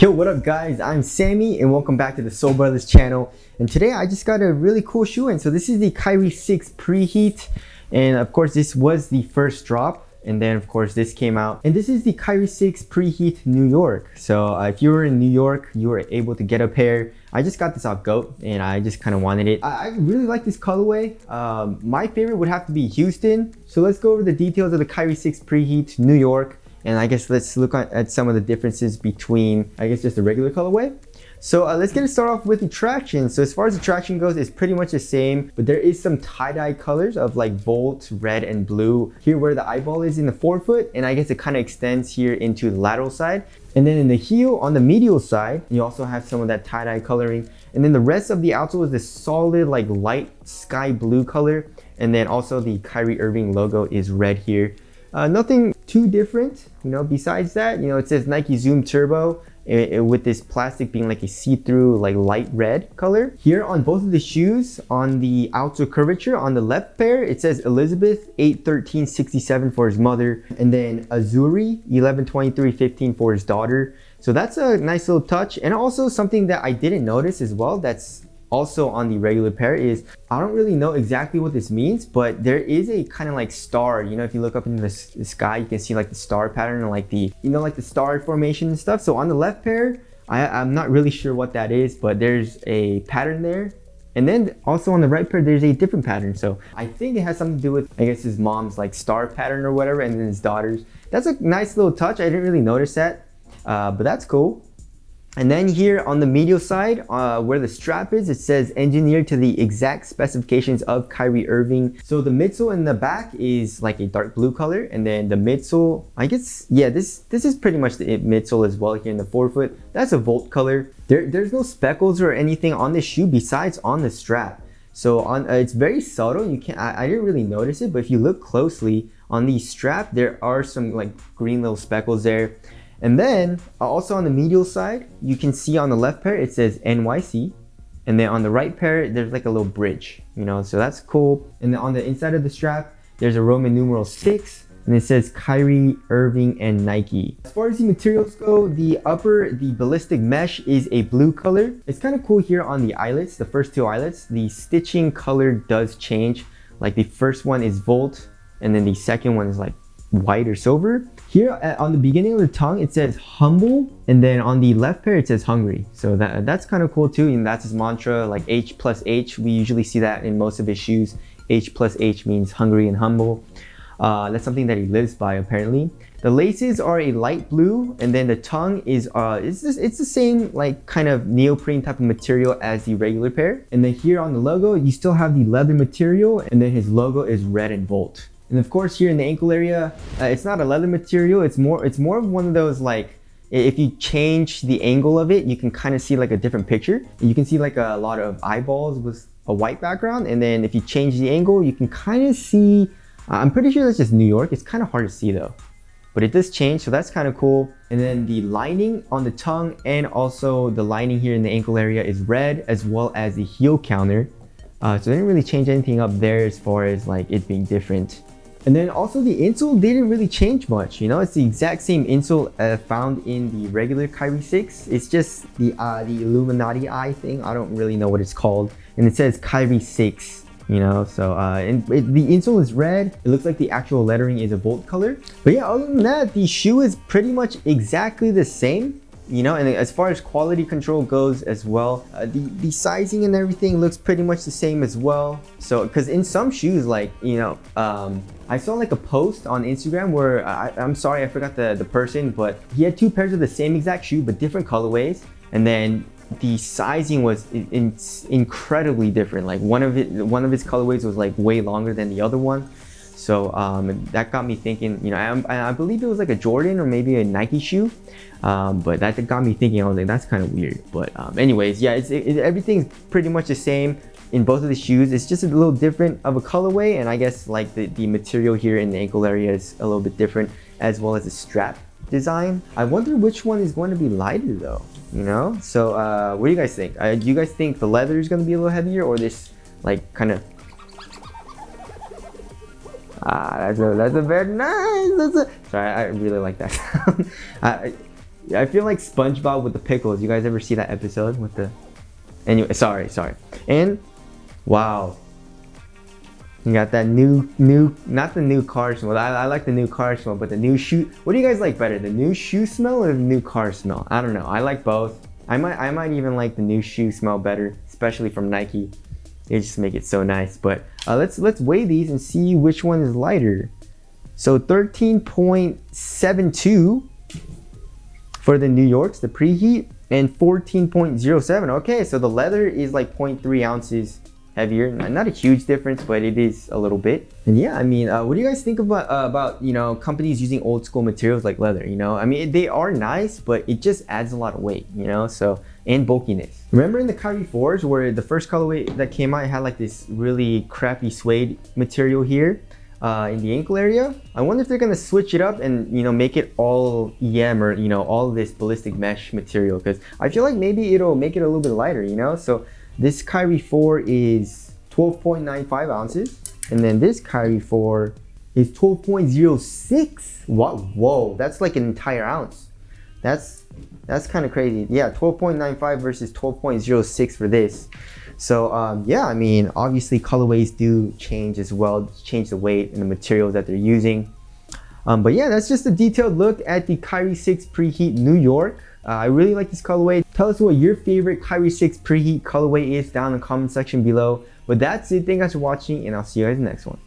Yo, what up guys? I'm Sammy and welcome back to the Soul Brothers channel. And today I just got a really cool shoe in. So this is the Kyrie 6 Preheat. And of course this was the first drop. And then of course this came out. And this is the Kyrie 6 Preheat New York. So if you were in New York, you were able to get a pair. I just got this off GOAT and I just kind of wanted it. I really like this colorway. My favorite would have to be Houston. So let's go over the details of the Kyrie 6 Preheat New York. And I guess let's look at some of the differences between, I guess, just the regular colorway. So let's get it started off with the traction. So as far as the traction goes, it's pretty much the same, but there is some tie-dye colors of like Volt, red, and blue here where the eyeball is in the forefoot, and I guess it kind of extends here into the lateral side. And then in the heel on the medial side, you also have some of that tie-dye coloring. And then the rest of the outsole is this solid like light sky blue color. And then also the Kyrie Irving logo is red here. Nothing too different, besides that, it says Nike Zoom Turbo with this plastic being like a see-through like light red color. Here on both of the shoes, on the outsole curvature, on the left pair, it says Elizabeth 8/13/67 for his mother, and then Azuri 11/23/15 for his daughter. So that's a nice little touch. And also something that I didn't notice as well that's also on the regular pair is, I don't really know exactly what this means, but there is a kind of like star, if you look up into the sky, you can see like the star pattern and like the, like the star formation and stuff. So on the left pair, I'm not really sure what that is, but there's a pattern there. And then also on the right pair, there's a different pattern. So I think it has something to do with, I guess, his mom's like star pattern or whatever, and then his daughter's. That's a nice little touch. I didn't really notice that, but that's cool. And then here on the medial side, where the strap is, it says engineered to the exact specifications of Kyrie Irving. So the midsole in the back is like a dark blue color, and then the midsole, I guess, yeah, this is pretty much the midsole as well here in the forefoot. That's a Volt color. There's no speckles or anything on the shoe besides on the strap. So on it's very subtle. I didn't really notice it, but if you look closely on the strap, there are some like green little speckles there. And then also on the medial side, you can see on the left pair, it says NYC. And then on the right pair, there's like a little bridge, so that's cool. And then on the inside of the strap, there's a Roman numeral 6, and it says Kyrie Irving and Nike. As far as the materials go, the ballistic mesh is a blue color. It's kind of cool here on the eyelets, the first two eyelets. The stitching color does change. Like the first one is Volt, and then the second one is like white or silver. Here on the beginning of the tongue, it says humble, and then on the left pair, it says hungry. So that's kind of cool too, and that's his mantra, like H plus H. We usually see that in most of his shoes. H plus H means hungry and humble. That's something that he lives by apparently. The laces are a light blue, and then the tongue is it's the same like kind of neoprene type of material as the regular pair. And then here on the logo, you still have the leather material, and then his logo is red and Volt. And of course here in the ankle area, it's not a leather material, it's more of one of those like, if you change the angle of it, you can kind of see like a different picture. You can see like a lot of eyeballs with a white background, and then if you change the angle, you can kind of see, I'm pretty sure that's just New York. It's kind of hard to see though, but it does change, so that's kind of cool. And then the lining on the tongue and also the lining here in the ankle area is red, as well as the heel counter. So they didn't really change anything up there as far as like it being different. And then also the insole didn't really change much, it's the exact same insole found in the regular Kyrie 6. It's just the Illuminati eye thing. I don't really know what it's called. And it says Kyrie 6, so the insole is red. It looks like the actual lettering is a Volt color. But yeah, other than that, the shoe is pretty much exactly the same. And as far as quality control goes as well, the sizing and everything looks pretty much the same as well. So because in some shoes, like I saw like a post on Instagram where I'm sorry I forgot the person, but he had two pairs of the same exact shoe but different colorways, and then the sizing was incredibly different. Like one of his colorways was like way longer than the other one. So that got me thinking, you know, I believe it was like a Jordan or maybe a Nike shoe, but that got me thinking. I was like, that's kind of weird. But anyways, yeah, everything's pretty much the same in both of the shoes. It's just a little different of a colorway, and I guess like the material here in the ankle area is a little bit different, as well as the strap design. I wonder which one is going to be lighter though, you know? So what do you guys think? Do you guys think the leather is going to be a little heavier, or this like kind of that's a very nice. Sorry, I really like that sound. I feel like SpongeBob with the pickles. You guys ever see that episode with the? Anyway, sorry. And wow, you got that new not the new car smell. I like the new car smell, but the new shoe. What do you guys like better, the new shoe smell or the new car smell? I don't know. I like both. I might even like the new shoe smell better, especially from Nike. They just make it so nice. But let's weigh these and see which one is lighter. So 13.72 for the New Yorks, the Preheat, and 14.07. Okay, so the leather is like 0.3 ounces heavier. Not a huge difference, but it is a little bit. And yeah, I mean, what do you guys think about you know, companies using old school materials like leather? You know, I mean, they are nice, but it just adds a lot of weight, you know, so, and bulkiness. Remember in the Kyrie 4s where the first colorway that came out, it had like this really crappy suede material here in the ankle area? I wonder if they're gonna switch it up and, you know, make it all EM, or, you know, all this ballistic mesh material, because I feel like maybe it'll make it a little bit lighter, you know? So this Kyrie 4 is 12.95 ounces, and then this Kyrie 4 is 12.06. What? Whoa, that's like an entire ounce. That's kind of crazy. Yeah, 12.95 versus 12.06 for this. So yeah, I mean, obviously colorways do change as well, change the weight and the materials that they're using. But yeah, that's just a detailed look at the Kyrie 6 Preheat New York. I really like this colorway. Tell us what your favorite Kyrie 6 Preheat colorway is down in the comment section below. But that's it. Thank you guys for watching, and I'll see you guys in the next one.